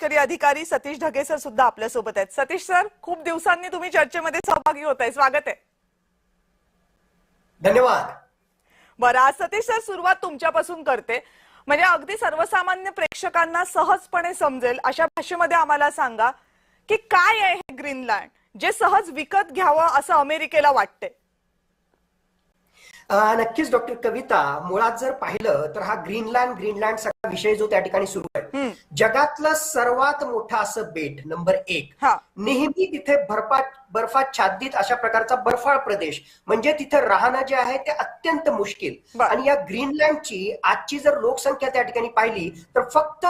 लष्करी अधिकारी सतीश ढगे सर सुद्धा आपल्या सोबत आहेत। सतीश सर, खूप दिवसांनी तुम्ही चर्चेमध्ये सहभागी होताय, स्वागत आहे। धन्यवाद। बरं, आज सतीश सर सुरुवात तुमच्यापासून करते। म्हणजे अगदी सर्वसामान्य प्रेक्षकांना सहजपणे समजेल अशा भाषेमध्ये आम्हाला सांगा की काय आहे हे ग्रीनलँड, जे सहज विकत घ्यावं असं अमेरिकेला वाटते। नक्कीच डॉक्टर कविता, मुळात जर पाहिलं तर हा ग्रीनलँड सगळा विषय जो त्या ठिकाणी सुरू आहे, जगातलं सर्वात मोठं असं बेट नंबर 1, नेहमी तिथे बर्फाच्छादित अशा प्रकारचा बर्फाळ प्रदेश, म्हणजे तिथे राहणं जे आहे ते अत्यंत मुश्किल। आणि या ग्रीनलँडची आजची जर लोकसंख्या त्या ठिकाणी पाहिली तर फक्त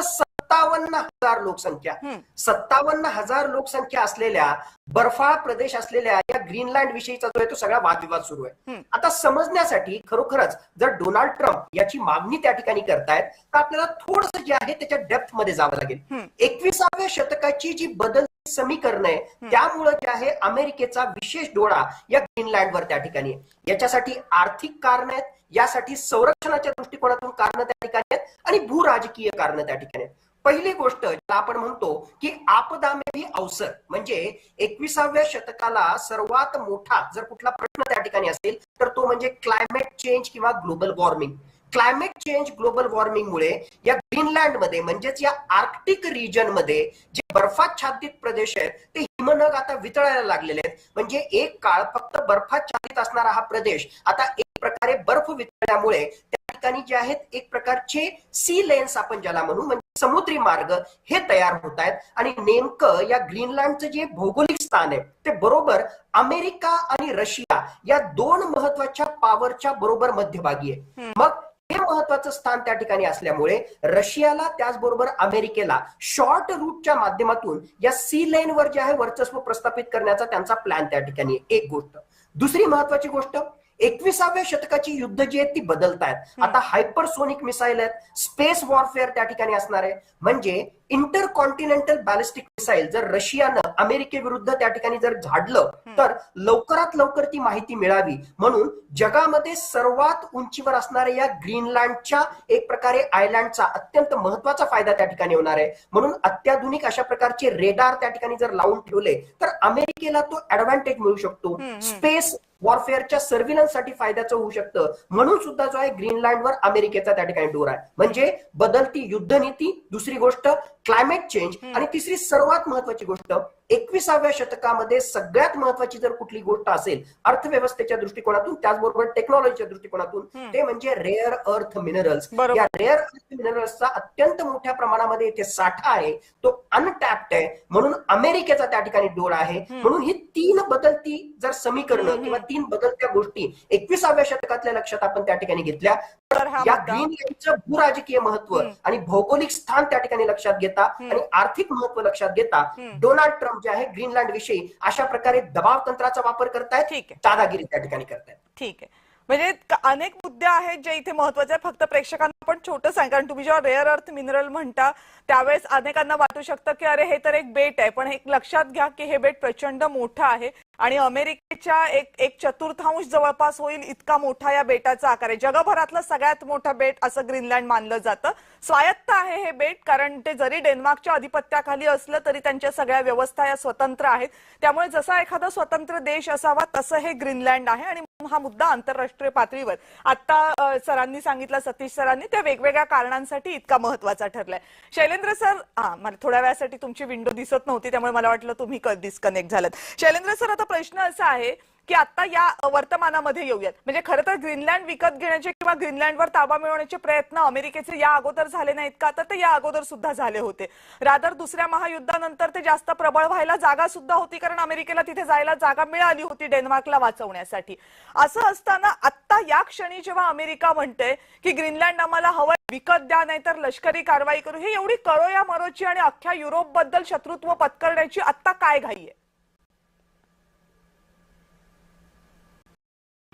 57,000 लोकसंख्या, 57,000 लोकसंख्या असलेल्या बर्फाळ प्रदेश असलेल्या या ग्रीनलँड विषयीचा जो आहे तो सगळा वादविवाद सुरू आहे। आता समजण्यासाठी खरोखरच जर डोनाल्ड ट्रम्प याची मागणी त्या ठिकाणी करतायत तर आपल्याला थोडंसं जे आहे त्याच्या डेप्थ मध्ये जावं लागेल। 21व्या शतकाची जी बदलती समीकरण आहे त्यामुळे जे आहे अमेरिकेचा विशेष डोळा या ग्रीनलँडवर त्या ठिकाणी आहे। याच्यासाठी आर्थिक कारण आहेत, यासाठी संरक्षणाच्या दृष्टिकोनातून कारण त्या ठिकाणी आहेत आणि भूराजकीय कारण त्या ठिकाणी आहेत। पहिली गोष्ट ज्याला आपण म्हणतो की आपदा में भी अवसर, म्हणजे 21व्या शतकाला सर्वात मोठा जर कुठला प्रश्न त्या ठिकाणी असेल तर तो म्हणजे क्लायमेट चेंज किंवा global warming. Climate change global warming मुळे या ग्रीनलँड मध्ये म्हणजेच या आर्क्टिक रिजन मध्ये जे बर्फाच्छादित प्रदेश आहेत ते हिमनग आता वितळायला लागलेले आहेत। म्हणजे एक काळ फक्त बर्फाच्छादित असणारा हा प्रदेश आता एक प्रकारे बर्फ वितळल्यामुळे त्या ठिकाणी जे आहेत एक प्रकारचे सी लेन्स आपण ज्याला म्हणू, म्हणजे समुद्री मार्ग हे तयार होत आहेत। आणि नेमकं या ग्रीनलँडचं जे भौगोलिक स्थान आहे ते बरोबर अमेरिका आणि रशिया या दोन महत्वाच्या पॉवरच्या बरोबर मध्यभागी आहे। मग हे महत्वाचं स्थान त्या ठिकाणी असल्यामुळे रशियाला त्याचबरोबर अमेरिकेला शॉर्ट रूटच्या माध्यमातून या सी लेनवर जे आहे वर्चस्व प्रस्थापित करण्याचा त्यांचा प्लॅन त्या ठिकाणी आहे। एक गोष्ट। दुसरी महत्वाची गोष्ट, 21व्या शतकाची युद्ध जी आहेत ती बदलतायत। आता हायपरसोनिक मिसाईल आहेत, स्पेस वॉरफेअर त्या ठिकाणी असणार आहे, म्हणजे इंटरकॉन्टिनेंटल बॅलिस्टिक मिसाईल जर रशियानं अमेरिकेविरुद्ध त्या ठिकाणी जर झाडलं तर लवकरात लवकर ती माहिती मिळावी म्हणून जगामध्ये सर्वात उंचीवर असणाऱ्या या ग्रीनलँडच्या एक प्रकारे आयलँडचा अत्यंत महत्वाचा फायदा त्या ठिकाणी होणार आहे। म्हणून अत्याधुनिक अशा प्रकारचे रेडार त्या ठिकाणी जर लावून ठेवले तर अमेरिकेला तो ऍडव्हान्टेज मिळू शकतो। स्पेस वॉरफेअरच्या सर्व्हिलन्स साठी फायद्याचं होऊ शकतं। म्हणून सुद्धा जो आहे ग्रीनलँडवर अमेरिकेचा त्या ठिकाणी डोर आहे। म्हणजे बदलती युद्धनीती, दुसरी गोष्ट क्लायमेट चेंज, आणि तिसरी सर्वात महत्वाची गोष्ट 21व्या शतकामध्ये सगळ्यात महत्वाची जर कुठली गोष्ट असेल अर्थव्यवस्थेच्या दृष्टिकोनातून त्याचबरोबर टेक्नॉलॉजीच्या दृष्टिकोनातून ते म्हणजे रेअर अर्थ मिनरल्स। या रेअर अर्थ मिनरल्सचा अत्यंत मोठ्या प्रमाणामध्ये इथे साठा आहे, तो अनटॅप्ड आहे, म्हणून अमेरिकेचा त्या ठिकाणी डोर आहे। म्हणून ही तीन बदलती जर समीकरणं किंवा तीन बदलत्या गोष्टी 21व्या शतकातल्या लक्षात आपण त्या ठिकाणी घेतल्या तर या ग्रीनलँडचं भूराजकीय महत्व आणि भौगोलिक स्थान त्या ठिकाणी लक्षात घेता आणि आर्थिक महत्व लक्षात घेता डोनाल्ड ट्रम्प जे आहे ग्रीनलँड विषयी अशा प्रकारे दबाव तंत्राचा वापर करतायत, दादागिरी त्या ठिकाणी करतायत। ठीक आहे, म्हणजे अनेक मुद्दे आहेत जे इथे महत्वाचे आहेत। फक्त प्रेक्षकांना पण छोटं सांग, कारण तुम्ही जेव्हा रेअर अर्थ मिनरल म्हणता त्यावेळेस अनेकांना वाटू शकतं की अरे हे तर एक बेट आहे, पण एक लक्षात घ्या की हे बेट प्रचंड मोठं आहे आणि अमेरिकेच्या एक चतुर्थांश जवळपास होईल इतका मोठा या बेटाचा आकार आहे। जगभरातलं सगळ्यात मोठं बेट असं ग्रीनलँड मानलं जातं। स्वायत्त आहे हे बेट, कारण ते जरी डेन्मार्कच्या अधिपत्याखाली असलं तरी त्यांच्या सगळ्या व्यवस्था या स्वतंत्र आहेत। त्यामुळे जसा एखादा स्वतंत्र देश असावा तसं हे ग्रीनलँड आहे आणि हा मुद्दा आंतरराष्ट्रीय पातळीवर आता सरांनी सांगितलं, सतीश सरांनी, त्या वेगवेगळ्या कारणांसाठी इतका महत्वाचा ठरलाय। शैलेंद्र सर, मला थोड्या वेळासाठी तुमची विंडो दिसत नव्हती त्यामुळे मला वाटलं तुम्ही डिस्कनेक्ट झालात। शैलेंद्र सर, आता प्रश्न असा आहे की आता या वर्तमानामध्ये येऊयात। म्हणजे खरं तर ग्रीनलँड विकत घेण्याचे किंवा ग्रीनलँडवर ताबा मिळवण्याचे प्रयत्न अमेरिकेचे या अगोदर झाले नाहीत का? तर ते या अगोदर सुद्धा झाले होते। रादर दुसऱ्या महायुद्धानंतर ते जास्त प्रबळ व्हायला जागा सुद्धा होती, कारण अमेरिकेला तिथे जायला जागा मिळाली होती डेन्मार्कला वाचवण्यासाठी। असं असताना आता या क्षणी जेव्हा अमेरिका म्हणते की ग्रीनलँड आम्हाला हवं, विकत द्या नाहीतर लष्करी कारवाई करू, हे एवढी करोया मरोची आणि अख्ख्या युरोप बद्दल शत्रुत्व पत्करण्याची आता काय घाई आहे?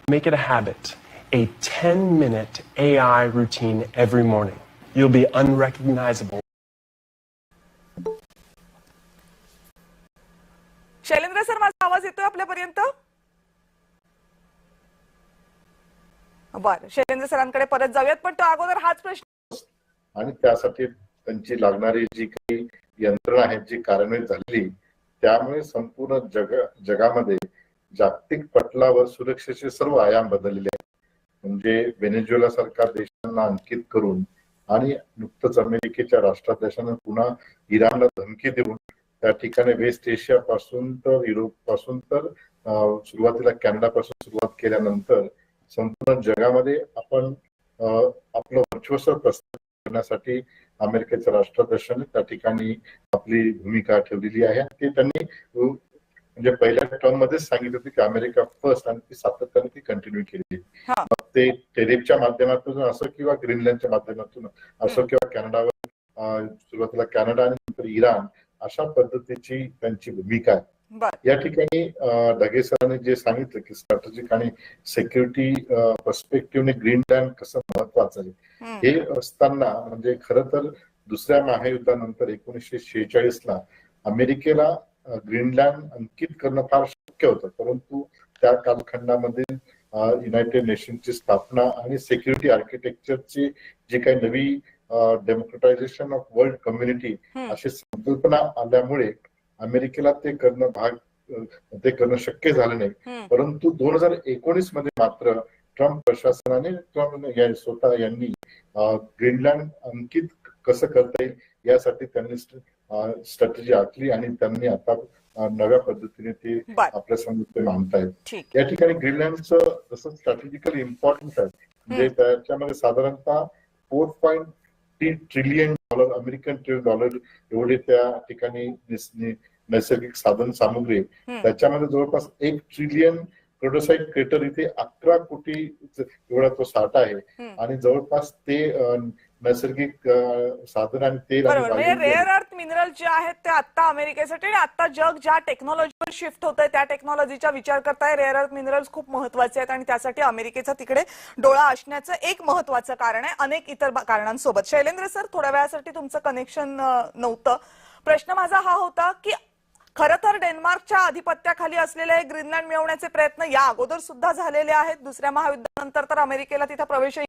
Make it a habit, a 10-minute AI routine every morning. You'll be unrecognizable. Shailendra sir, माझा आवाज येतोय आपल्यापर्यंत? बरं, शैलेंद्र सरांकडे परत जाऊयात, पण तो अगोदर हाच प्रश्न आणि त्यासाठी त्यांची लागणारी जी काही यंत्रणा आहेत जी कार्यान्वित झाली त्यामुळे संपूर्ण जगामध्ये जागतिक पटलावर सुरक्षेचे सर्व आयाम बदललेले आहेत. म्हणजे व्हेनेझुएला सारख्या देशांना अंकित करून आणि नुकतंच अमेरिकेच्या राष्ट्राध्यक्षांना पुन्हा इराणला धमकी देऊन त्या ठिकाणी वेस्ट एशिया पासून तर युरोप पासून तर सुरुवातीला कॅनडा पासून सुरुवात केल्यानंतर संपूर्ण जगामध्ये आपण आपलं वर्चस्व प्रस्थापित करण्यासाठी अमेरिकेच्या राष्ट्राध्यक्षांनी त्या ठिकाणी आपली भूमिका ठेवलेली आहे. ते त्यांनी म्हणजे पहिल्या टर्म मध्येच सांगितलं होतं की अमेरिका फर्स्ट आणि ती सातत्याने ती कंटिन्यू केली. मग ते टेरिफच्या माध्यमातून असो किंवा ग्रीनलँडच्या माध्यमातून असो किंवा कॅनडावर सुरुवातीला कॅनडा आणि नंतर इराण अशा पद्धतीची त्यांची भूमिका आहे. या ठिकाणी ढगे सरांनी जे सांगितलं की स्ट्रॅटेजिक आणि सिक्युरिटी पर्स्पेक्टिव्हने ग्रीनलँड कसं महत्वाचं आहे हे असताना म्हणजे खरं तर दुसऱ्या महायुद्धानंतर 1946 ला अमेरिकेला ग्रीनलँड अंकित करणं फार शक्य होतं, परंतु त्या कालखंडामध्ये युनायटेड नेशनची स्थापना आणि सिक्युरिटी आर्किटेक्चरची जी काही नवी डेमोक्रेटायझेशन ऑफ वर्ल्ड कम्युनिटी अशी संकल्पना आल्यामुळे अमेरिकेला ते करणं शक्य झालं नाही. परंतु 2019 मध्ये मात्र ट्रम्प प्रशासनाने स्वतः यांनी ग्रीनलँड अंकित कसं करता येईल यासाठी त्यांनी स्ट्रॅटेजी आखली आणि त्यांनी आता नव्या पद्धतीने ते आपल्या समोर ते मांडतायत. या ठिकाणी ग्रीनलँडचं जसं स्ट्रॅटेजिकली इम्पॉर्टन्स आहे म्हणजे त्याच्यामध्ये साधारणतः 4.3 ट्रिलियन डॉलर अमेरिकन डॉलर एवढे त्या ठिकाणी नैसर्गिक साधन सामुग्री त्याच्यामध्ये जवळपास 1 ट्रिलियन प्रोटोसाइट क्रेटर इथे 11 कोटी एवढा तो साठा आहे आणि जवळपास ते नैसर्गिक साधन आणि तेल म्हणजे रेअर अर्थ मिनरल जे आहेत ते आता अमेरिकेसाठी आणि आता जग ज्या टेक्नॉलॉजीवर शिफ्ट होत आहे त्या टेक्नॉलॉजीचा विचार करताय रेअर अर्थ मिनरल्स खूप महत्वाचे आहेत आणि त्यासाठी अमेरिकेचा तिकडे डोळा असण्याचं एक महत्वाचं कारण आहे अनेक इतर कारणांसोबत. शैलेंद्र सर, थोड्या वेळासाठी तुमचं कनेक्शन नव्हतं. प्रश्न माझा हा होता की खरं तर डेन्मार्कच्या आधिपत्याखाली असलेले ग्रीनलँड मिळवण्याचे प्रयत्न या अगोदर सुद्धा झालेले आहेत. दुसऱ्या महायुद्धानंतर तर अमेरिकेला तिथे प्रवेश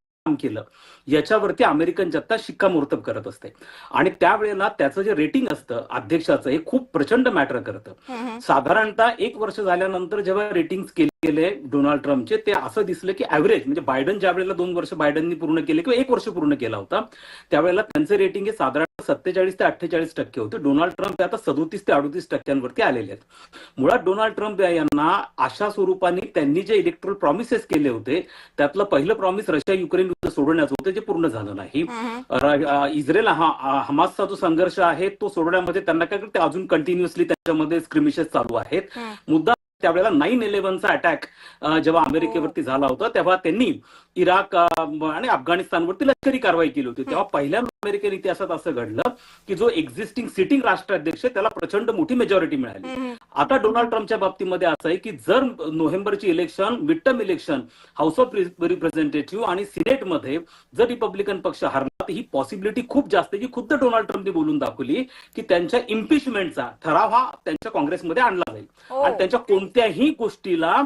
केलं याच्यावरती अमेरिकन जनता शिक्कामोर्तब करत असते आणि त्यावेळेला त्याचं जे रेटिंग असतं अध्यक्षाचं हे खूप प्रचंड मॅटर करतं. साधारणतः 1 वर्ष झाल्यानंतर जेव्हा रेटिंग केले गेले डोनाल्ड ट्रम्पचे ते असं दिसलं की ऍव्हरेज म्हणजे बायडन ज्या वेळेला 2 वर्ष बायडननी पूर्ण केले किंवा 1 वर्ष पूर्ण केला होता त्यावेळेला त्यांचे रेटिंग हे साधारण 47 ते 48% होते. डोनाल्ड ट्रम्प आता 37 ते 38% आलेले आहेत. मुळात डोनाल्ड ट्रम्प यांना अशा स्वरूपाने त्यांनी जे इलेक्ट्रल प्रॉमिसेस केले होते त्यातलं पहिलं प्रॉमिस रशिया युक्रेन युद्ध सोडवण्याचं होतं जे पूर्ण झालं नाही. इस्रायल हमासचा जो संघर्ष आहे तो सोडवण्यामध्ये त्यांना काय करते अजून कंटिन्युअसली त्याच्यामध्ये स्क्रिमिशेस चालू आहेत. मुद्दा त्यावेळेला 9/11चा अटॅक जेव्हा अमेरिकेवरती झाला होता तेव्हा त्यांनी इराक आणि अफगाणिस्तानवरती लष्करी कारवाई केली होती. तेव्हा पहिल्यांदा अमेरिकन इतिहासात असं घडलं की जो एक्झिस्टिंग सिटिंग राष्ट्राध्यक्ष त्याला प्रचंड मोठी मेजॉरिटी मिळाली. आता डोनाल्ड ट्रम्पच्या बाबतीमध्ये असं आहे की जर नोव्हेंबरची election mid term election House of representative आणि सिनेटमध्ये जर रिपब्लिकन पक्ष हरला तर ही पॉसिबिलिटी खूप जास्त आहे की खुद्द डोनाल्ड ट्रम्पने बोलून दाखवली की त्यांच्या इम्पिचमेंटचा ठराव हा त्यांच्या काँग्रेसमध्ये आणला जाईल आणि त्यांच्या कोणत्याही गोष्टीला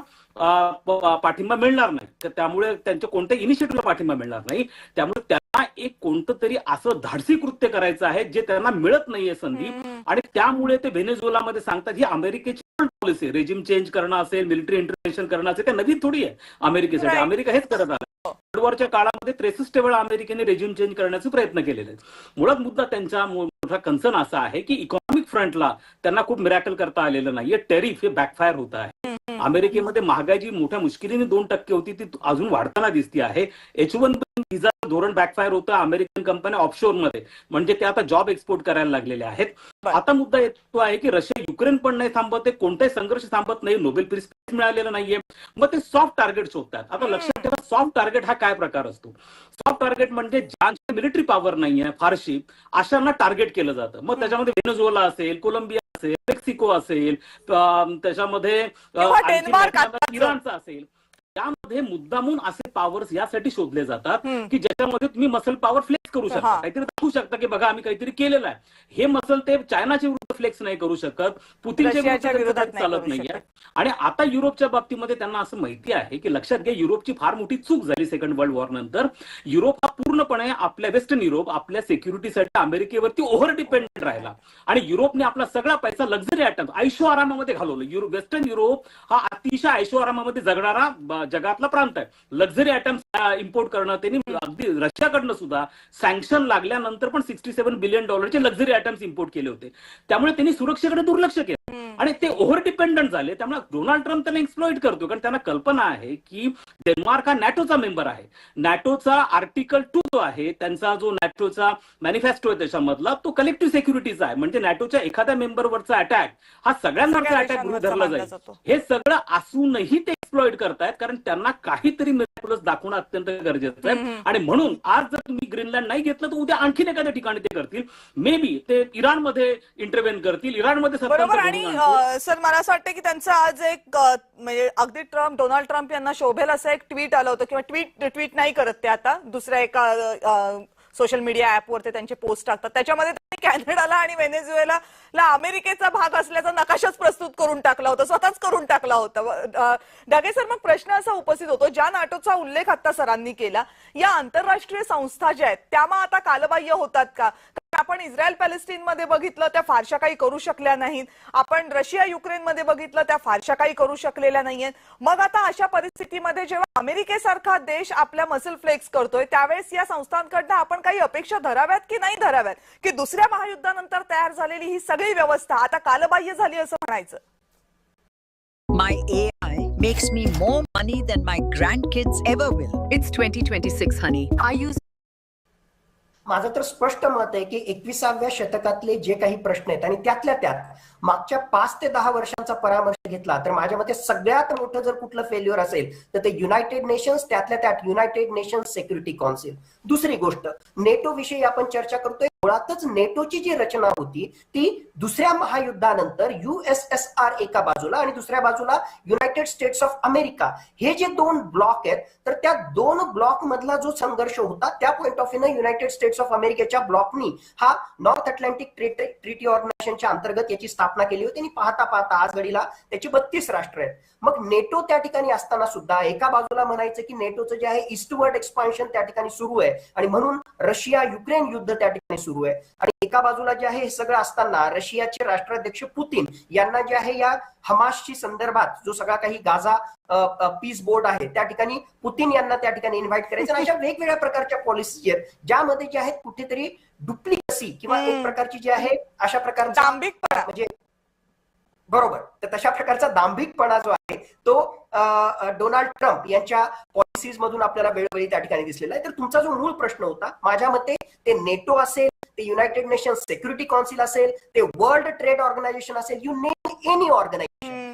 पाठिंबा मिळणार नाही. तर त्यामुळे त्यांच्या कोणत्याही इनिशिएटिव्हला पाठिंबा मिळणार नाही. त्यामुळे त्यांना एक कोणतं तरी असं धाडसी कृत्य करायचं आहे जे त्यांना मिळत नाहीये संधी आणि त्यामुळे ते व्हेनेझुएलामध्ये सांगतात ही अमेरिकेची पॉलिसी रेजिम चेंज करणं असेल मिलिटरी इंटरव्हेन्शन करणं असेल ते नवीन थोडी आहे अमेरिकेसाठी. अमेरिका हेच करत आलं. वरच्या काळामध्ये 63 वेळा अमेरिकेने रेजिम चेंज करण्याचे प्रयत्न केलेले आहेत. मुळात मुद्दा त्यांचा मोठा कन्सर्न असा आहे की इकॉनॉमिक फ्रंटला त्यांना खूप मिरॅकल करता आलेलं नाहीये. टेरिफ हे बॅकफायर होत आहे. अमेरिकेमध्ये महागाई जी मोठ्या मुश्किलीने 2% होती ती अजून वाढताना दिसते आहे. H-1B व्हिसा धोरण बॅकफायर होतं. अमेरिकन कंपन्या ऑफशोर मध्ये म्हणजे ते आता जॉब एक्सपोर्ट करायला लागलेले आहेत. आता मुद्दा येतो आहे की रशिया युक्रेन पण नाही थांबत कोणताही संघर्ष थांबत नाही. नोबेल पीस मिळालेलं नाहीये. मग ते सॉफ्ट टार्गेट शोधतात. आता लक्षात ठेवा सॉफ्ट टार्गेट हा काय प्रकार असतो. सॉफ्ट टार्गेट म्हणजे ज्यांची मिलिटरी पॉवर नाहीये फारशी अशांना टार्गेट केलं जातं. मग त्याच्यामध्ये व्हेनेझुएला असेल कोलंबिया असेल मेक्सिको असेल त्याच्यामध्ये इराणचा असेल त्यामध्ये मुद्दामून असे पॉवर्स यासाठी शोधले जातात की ज्याच्यामध्ये तुम्ही मसल पॉवर फ्लेक्स करू शकता, काहीतरी दाखवू शकता की बघा आम्ही काहीतरी केलेलं आहे. हे मसल ते चायनाच्या विरुद्ध फ्लेक्स नाही करू शकत, पुतीनच्या विरुद्ध चालत नाहीये. आणि आता युरोपच्या बाबतीमध्ये त्यांना असं माहिती आहे की लक्षात घ्या, युरोपची फार मोठी चूक झाली सेकंड वर्ल्ड वॉर नंतर. युरोप हा पूर्णपणे आपल्या वेस्टर्न युरोप आपल्या सिक्युरिटीसाठी अमेरिकेवरती ओव्हर डिपेंडेंट राहिला आणि युरोपने आपला सगळा पैसा लक्झरी आयटम ऐशो आरामामध्ये घालवलं. वेस्टर्न युरोप हा अतिशय ऐशो आरामामध्ये जगणारा जगातला प्रांत आहे. लक्झरी आयटम्स इम्पोर्ट करणं, त्यांनी अगदी रशियाकडनं सुद्धा सँक्शन लागल्यानंतर पण $67 बिलियन लक्झरी आयटम्स इम्पोर्ट केले होते. त्यामुळे त्यांनी सुरक्षेकडे दुर्लक्ष केलं आणि ते ओव्हर डिपेंडंट झाले. त्यामुळे डोनाल्ड ट्रम्प त्यांना एक्सप्लॉइट करतो, कारण त्यांना कल्पना आहे की डेन्मार्क हा नॅटोचा मेंबर आहे. नॅटोचा आर्टिकल 2 जो आहे, त्यांचा जो नॅटोचा मॅनिफेस्टो आहे त्याच्यामधला, तो कलेक्टिव्ह सिक्युरिटीचा आहे. म्हणजे नॅटोच्या एखाद्या मेंबरवरचा अटॅक हा सगळ्यांवरचा अटॅक म्हणून धरला जाईल. हे सगळं असूनही ते एक्सप्लॉइट करतायत, कारण त्यांना काहीतरी मेट्रोलस दाखवणं अत्यंत गरजेचं आहे. आणि म्हणून आज जर तुम्ही ग्रीनलँड नाही घेतलं तर उद्या आणखीन एखाद्या ठिकाणी ते करतील. मे बी ते इराणमध्ये इंटरव्हेन करतील, इराणमध्ये. बरोबर. आणि सर मला असं वाटतं की त्यांचं आज एक म्हणजे अगदी डोनाल्ड ट्रम्प यांना शोभेल असं एक ट्विट आलं होतं, किंवा ट्विट नाही करत ते आता, दुसऱ्या एका सोशल मीडिया ऍपवर ते त्यांचे पोस्ट टाकतात. त्याच्यामध्ये त्यांनी कॅनडाला आणि व्हेनेझुएलाला अमेरिकेचा भाग असल्याचा नकाशाच प्रस्तुत करून टाकला होता, स्वतःच करून टाकला होता. डागे सर, मग प्रश्न असा उपस्थित होतो, ज्या नाटोचा उल्लेख आता सरांनी केला, या आंतरराष्ट्रीय संस्था ज्या आहेत त्या मग आता कालबाह्य होतात का? आपण इस्रायल पॅलेस्टाईनमध्ये बघितलं, त्या फारशा काही करू शकल्या नाहीत. आपण रशिया युक्रेनमध्ये बघितलं, त्या फारशा काही करू शकलेल्या नाहीयेत. मग आता अशा परिस्थितीमध्ये जेव्हा अमेरिकेसारखा देश आपल्या मसल फ्लेक्स करतोय, त्यावेळेस या संस्थांकडनं आपण काही अपेक्षा धराव्यात की नाही धराव्यात, की दुसऱ्या महायुद्धानंतर तयार झालेली ही सगळी व्यवस्था आता कालबाह्य झाली असं म्हणायचं? My AI makes me more money than my grandkids ever will. It's 2026, honey. I use माझं तर स्पष्ट मत आहे की 21व्या शतकातले जे काही प्रश्न आहेत आणि त्यातल्या त्यात मागच्या 5 ते 10 वर्षांचा परामर्श घेतला तर माझ्या मते सगळ्यात मोठं जर कुठलं फेल्युअर असेल तर ते युनायटेड नेशन्स, त्यातल्या त्यात युनायटेड नेशन्स सिक्युरिटी काउन्सिल. दुसरी गोष्ट, नेटो विषयी आपण चर्चा करतोय. मुळातच नेटोची जी रचना होती ती दुसऱ्या महायुद्धानंतर USSR एका बाजूला आणि दुसऱ्या बाजूला युनायटेड स्टेट्स ऑफ अमेरिका, हे जे 2 ब्लॉक आहेत, तर त्या 2 ब्लॉक मधला जो संघर्ष होता त्या पॉइंट ऑफ व्ह्यूने युनायटेड स्टेट्स ऑफ अमेरिकेच्या ब्लॉकनी हा नॉर्थ अटलांटिक ट्रीटी ऑर्गनायझेशनच्या अंतर्गत याची स्थापना केली होती आणि पाहता पाहता आज घडीला त्याची 32 राष्ट्र आहेत. मग नेटो त्या ठिकाणी असताना सुद्धा एका बाजूला म्हणायचं की नेटोचं जे आहे ईस्टवर्ड एक्सपान्शन त्या ठिकाणी सुरू आहे आणि म्हणून रशिया युक्रेन युद्ध त्या ठिकाणी सुरू आहे. आणि एका बाजूला जे आहे हे सगळं असताना रशियाचे राष्ट्राध्यक्ष पुतीन यांना जे आहे या हमासची संदर्भात जो सगळा काही गाझा पीस बोर्ड आहे त्या ठिकाणी पुतीन यांना त्या ठिकाणी इन्व्हाइट करायचं. अशा वेगवेगळ्या प्रकारच्या पॉलिसी आहेत ज्यामध्ये जे आहेत कुठेतरी डुप्लिकसी किंवा एक प्रकारची जी आहे अशा प्रकारचा दांभिकपणा, म्हणजे बरोबर, तर तशा प्रकारचा दांभिकपणा जो आहे तो डोनाल्ड ट्रम्प यांच्या पॉलिसीज मधून आपल्याला वेळोवेळी त्या ठिकाणी दिसलेला आहे. तर तुमचा जो मूळ प्रश्न होता, माझ्या मते ते नेटो असेल, ते युनायटेड नेशन्स सिक्युरिटी काउन्सिल असेल, ते वर्ल्ड ट्रेड ऑर्गनायझेशन असेल, यू नेम एनी ऑर्गनायझेशन.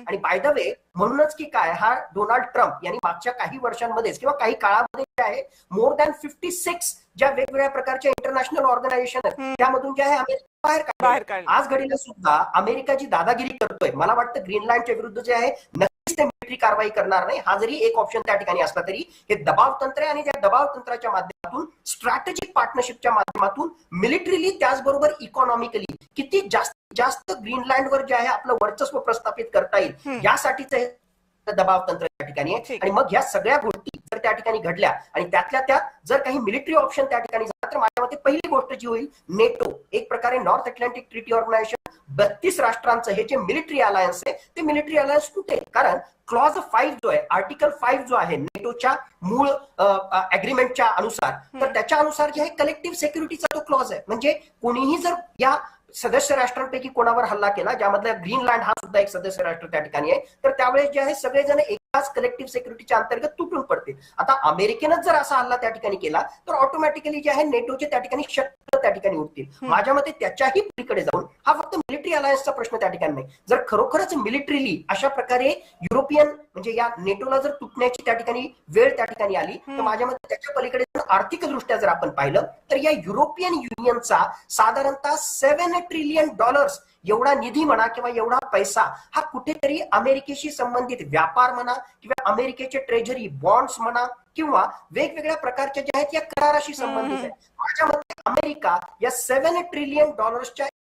आणि बाय द वे म्हणूनच की काय, हा डोनाल्ड ट्रम्प यांनी मागच्या काही वर्षांमध्येच किंवा काही काळामध्ये जे आहे मोर दॅन 56 ज्या वेगवेगळ्या प्रकारच्या इंटरनॅशनल ऑर्गनायझेशन आहेत त्यामधून जे आहे अमेरिका बाहेर काढलं. आज घडीला सुद्धा अमेरिका जी दादागिरी करतोय, मला वाटतं ग्रीनलँडच्या विरुद्ध जे आहे नक्कीच ते मिलिटरी कारवाई करणार नाही. हा जरी एक ऑप्शन त्या ठिकाणी असला तरी हे दबाव तंत्र आहे आणि त्या दबाव तंत्राच्या माध्यमातून स्ट्रॅटेजिक पार्टनरशिपच्या माध्यमातून मिलिटरीली त्याचबरोबर इकॉनॉमिकली किती जास्त ग्रीनलँडवर जे आहे आपलं वर्चस्व प्रस्थापित करता येईल यासाठीच हे दबाव तंत्र त्या ठिकाणी आहे. आणि मग ह्या सगळ्या गोष्टी जर त्या ठिकाणी घडल्या आणि त्यातल्या त्यात जर काही मिलिटरी ऑप्शन त्या ठिकाणी झाला तर माझ्या मते पहिली गोष्ट जी होईल, नेटो एक प्रकारे नॉर्थ अटलांटिक ट्रीटी ऑर्गनायझेशन 32 राष्ट्रांचं हे जे मिलिटरी अलायन्स आहे ते मिलिटरी अलायन्स तुटेल. कारण क्लॉज 5 जो आहे, आर्टिकल 5 जो आहे नेटोच्या मूळ अग्रीमेंटच्या अनुसार, तर त्याच्या अनुसार जे आहे कलेक्टिव्ह सिक्युरिटीचा तो क्लॉज आहे. म्हणजे कोणीही जर या सदस्य राष्ट्रांपैकी कोणावर हल्ला केला, ज्यामधला ग्रीनलँड हा सुद्धा एक सदस्य राष्ट्र त्या ठिकाणी आहे, तर त्यावेळेस जे आहे सगळेजण एकाच कलेक्टिव्ह सिक्युरिटीच्या अंतर्गत तुटून पडतील. आता अमेरिकेनंच जर असा हल्ला त्या ठिकाणी केला तर ऑटोमॅटिकली जे आहे नेटोचे त्या ठिकाणी शक्य त्या ठिकाणी उठतील. माझ्या मते त्याच्याही पलीकडे जाऊन हा फक्त मिलिटरी अलायन्सचा प्रश्न त्या ठिकाणी नाही. जर खरोखरच मिलिटरीली अशा प्रकारे युरोपियन म्हणजे या नेटोला जर तुटण्याची त्या ठिकाणी वेळ त्या ठिकाणी आली तर माझ्या मते त्याच्या पलीकडे आर्थिकदृष्ट्या जर आपण पाहिलं तर या युरोपियन युनियनचा साधारणतः $7 ट्रिलियन एवढा निधी म्हणा किंवा एवढा पैसा हा कुठेतरी अमेरिकेशी संबंधित व्यापार म्हणा किंवा अमेरिकेचे ट्रेजरी बॉन्ड्स म्हणा किंवा वेगवेगळ्या प्रकारच्या ज्या आहेत या कराराशी संबंधित आहे. माझ्या मते अमेरिका या $7 ट्रिलियन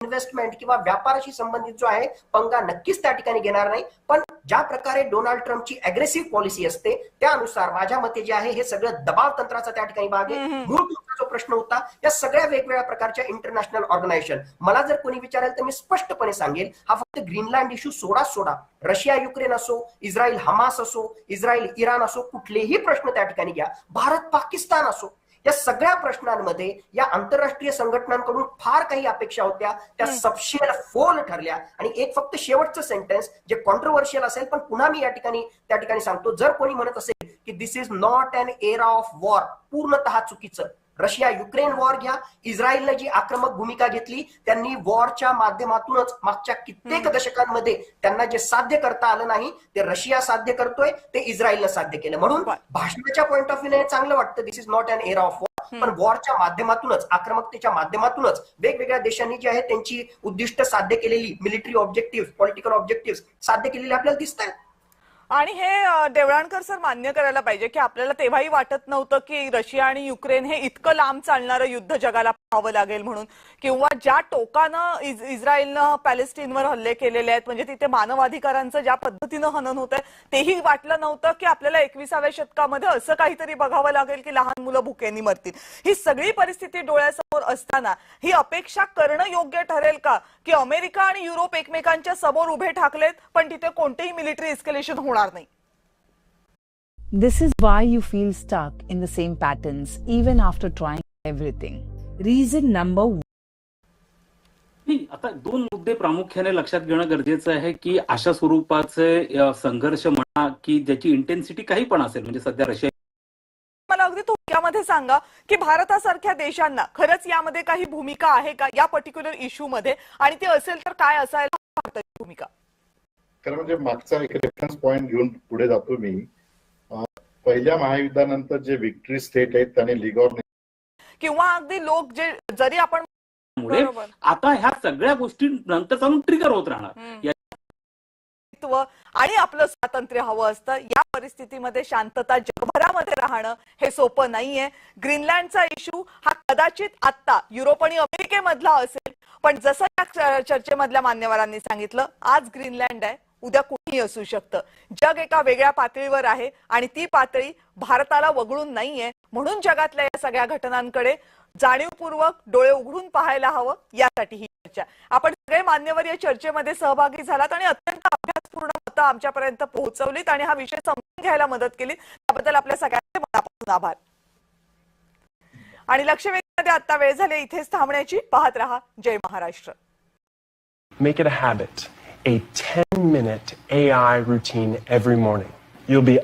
इन्व्हेस्टमेंट किंवा व्यापाराशी संबंधित जो आहे पंगा नक्कीच त्या ठिकाणी घेणार नाही. पण ज्या प्रकारे डोनाल्ड ट्रम्पची अग्रेसिव्ह पॉलिसी असते त्यानुसार माझ्या मते जे आहे हे सगळं दबाव तंत्राचा त्या ठिकाणी भाग आहे. मूळ जो प्रश्न होता या सगळ्या वेगवेगळ्या प्रकारच्या इंटरनॅशनल ऑर्गनायझेशन मला जर कोणी विचारेल तर मी स्पष्टपणे सांगेल हा फक्त ग्रीनलँड इश्यू सोडा रशिया युक्रेन असो, इस्रायल हमास असो, इस्रायल इराण असो, कुठलेही प्रश्न त्या ठिकाणी घ्या, भारत पाकिस्तान असो, या सगळ्या प्रश्नांमध्ये या आंतरराष्ट्रीय संघटनांकडून फार काही अपेक्षा होत्या त्या सबशेल फोल ठरल्या. आणि एक फक्त शेवटचं सेंटेन्स जे कॉन्ट्रोवर्शियल असेल पण पुन्हा मी या ठिकाणी त्या ठिकाणी सांगतो, जर कोणी म्हणत असेल की this is not an era of war, पूर्णतः चुकीचं. रशिया युक्रेन वॉर घ्या, इस्रायलने जी आक्रमक भूमिका घेतली त्यांनी वॉरच्या माध्यमातूनच मागच्या कित्येक दशकांमध्ये त्यांना जे साध्य करता आलं नाही ते रशिया साध्य करतोय, ते इस्रायलनं साध्य केलं. म्हणून भाषणाच्या पॉईंट ऑफ व्ह्यूने चांगलं वाटतं this is not an era of war, पण वॉरच्या माध्यमातूनच आक्रमकतेच्या माध्यमातूनच वेगवेगळ्या देशांनी जी आहे त्यांची उद्दिष्ट साध्य केलेली मिलिटरी ऑब्जेक्टिव्ह, पॉलिटिकल ऑब्जेक्टिव्ह साध्य केलेली आपल्याला दिसत आहेत. आणि हे देवळाणकर सर मान्य करायला पाहिजे की आपल्याला तेव्हाही वाटत नव्हतं की रशिया आणि युक्रेन हे इतकं लांब चालणारं युद्ध जगाला पाहावं लागेल म्हणून, किंवा ज्या टोकानं इस्रायलनं पॅलेस्टाईनवर हल्ले केलेले आहेत म्हणजे तिथे मानवाधिकारांचं ज्या पद्धतीनं हनन होत आहे तेही वाटलं नव्हतं की आपल्याला 21व्या शतकामध्ये असं काहीतरी बघावं लागेल की लहान मुलं भुकेनी मरतील. ही सगळी परिस्थिती डोळ्यासमोर असताना ही अपेक्षा करणं योग्य ठरेल का की अमेरिका आणि युरोप एकमेकांच्या समोर उभे ठाकलेत पण तिथे कोणतेही मिलिटरी एस्केलेशन होणार नाही? This is why you feel stuck in the same patterns even after trying everything. Reason number one. नाही, आता दोन मुद्दे प्रामुख्याने लक्षात घेणं गरजेचं आहे की अशा स्वरूपाचे संघर्ष म्हणा की ज्याची इंटेन्सिटी काही पण असेल, म्हणजे सध्या रशिया, मला अगदी थोडक्यामध्ये सांगा की भारतासारख्या देशांना खरंच यामध्ये काही भूमिका आहे का या पर्टिक्युलर इश्यू मध्ये, आणि ती असेल तर काय असायला भारताची भूमिका? कारण म्हणजे मागचा एक रेफरन्स पॉइंट घेऊन पुढे जातो मी. पहिल्या महायुद्धानंतर जे विक्ट्री स्टेट आहेत त्यांनी लीग ऑफ किंवा अगदी लोक जे जरी आपण आता ह्या सगळ्या गोष्टी नंतर चालून ट्रिगर होत राहणार आणि आपलं स्वातंत्र्य हवं असतं. या परिस्थितीमध्ये शांतता जगभरामध्ये राहणं हे सोपं नाहीये. ग्रीनलँडचा इश्यू हा कदाचित आता युरोप आणि अमेरिकेमधला असेल, पण जसं या चर्चेमधल्या मान्यवरांनी सांगितलं आज ग्रीनलँड आहे, उद्या कुठेही असू शकतं. जग एका वेगळ्या पातळीवर आहे आणि ती पातळी भारताला वगळून नाहीये. म्हणून जगातल्या या सगळ्या घटनांकडे जाणीवपूर्वक डोळे उघडून पाहायला हवं, यासाठी ही चर्चा. आपण सगळे मान्यवर या चर्चेमध्ये सहभागी झालात आणि अत्यंत अभ्यासपूर्ण मतं आमच्यापर्यंत पोहोचवलीत आणि हा विषय समजून घ्यायला मदत केली, त्याबद्दल आपल्या सगळ्यांचे मनापासून आभार. आणि लक्षवेधीमध्ये आता वेळ झाली इथेच थांबण्याची. पाहत रहा जय Maharashtra. Make it a habit, a 10-minute AI routine every morning. You'll be